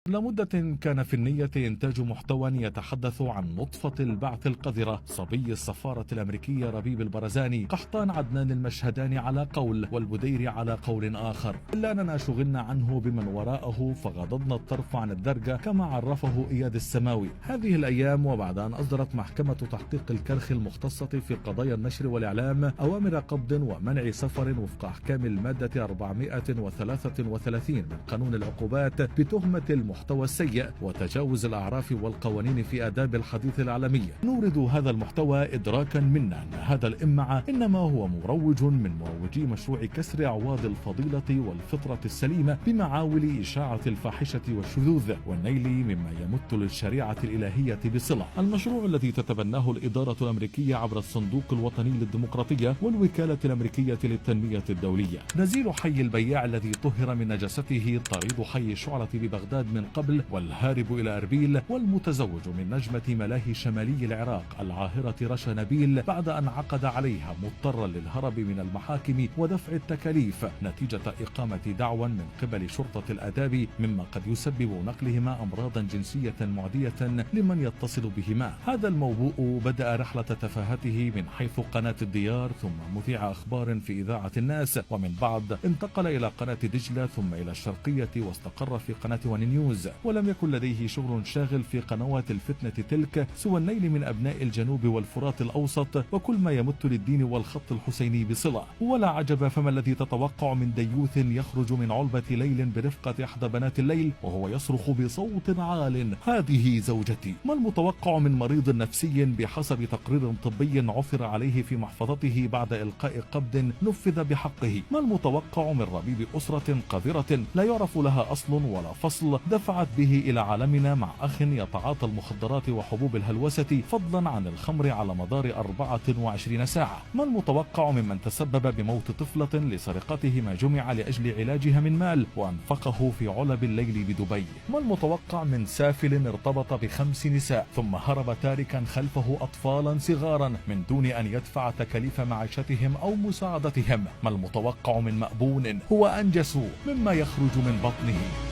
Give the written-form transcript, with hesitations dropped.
لمدة كان في النية إنتاج محتوى يتحدث عن نطفة البعث القذرة، صبي السفارة الأمريكية ربيب البرزاني، قحطان عدنان المشهداني على قول والبديري على قول آخر، إلا أننا شغلنا عنه بمن وراءه فغضضنا الطرف عن الدرجة كما عرفه إياد السماوي. هذه الأيام وبعد أن أصدرت محكمة تحقيق الكرخ المختصة في قضايا النشر والإعلام أوامر قبض ومنع سفر وفق أحكام المادة 433 من قانون العقوبات بتهمة المحتوى السيء وتجاوز الأعراف والقوانين في آداب الحديث العالمية. نورد هذا المحتوى إدراكا منا أن هذا الإمع إنما هو مروج من مروجي مشروع كسر أعواد الفضيلة والفطرة السليمة بمعاول إشاعة الفاحشة والشذوذ والنيل مما يمت للشريعة الإلهية بصلة. المشروع الذي تتبناه الإدارة الأمريكية عبر الصندوق الوطني للديمقراطية والوكالة الأمريكية للتنمية الدولية. نزيل حي البياع الذي طهر من نجسته، طريد حي الشعلة ببغداد من قبل والهارب إلى أربيل، والمتزوج من نجمة ملاهي شمالي العراق العاهرة رشا نبيل بعد أن عقد عليها مضطرا للهرب من المحاكم ودفع التكاليف نتيجة إقامة دعوى من قبل شرطة الآداب مما قد يسبب نقلهما أمراضا جنسية معدية لمن يتصل بهما. هذا الموبوء بدأ رحلة تفاهته من حيث قناة الديار ثم مذيع أخبار في إذاعة الناس، ومن بعد انتقل إلى قناة دجلة ثم إلى الشرقية واستقر في قناة ون نيوز. ولم يكن لديه شغل شاغل في قنوات الفتنة تلك سوى النيل من أبناء الجنوب والفرات الأوسط وكل ما يمت للدين والخط الحسيني بصلة. ولا عجب، فما الذي تتوقع من ديوث يخرج من علبة ليل برفقة إحدى بنات الليل وهو يصرخ بصوت عال: هذه زوجتي؟ ما المتوقع من مريض نفسي بحسب تقرير طبي عثر عليه في محفظته بعد إلقاء قبض نفذ بحقه؟ ما المتوقع من ربيب أسرة قذرة لا يعرف لها أصل ولا فصل دفعت به إلى عالمنا مع أخ يتعاطى المخدرات وحبوب الهلوسة فضلا عن الخمر على مدار 24 ساعة؟ ما المتوقع ممن تسبب بموت طفلة لسرقته ما جمع لأجل علاجها من مال وأنفقه في علب الليل بدبي؟ ما المتوقع من سافل ارتبط ب5 نساء ثم هرب تاركا خلفه أطفالا صغارا من دون أن يدفع تكاليف معيشتهم أو مساعدتهم؟ ما المتوقع من مأبون هو أنجس مما يخرج من بطنه؟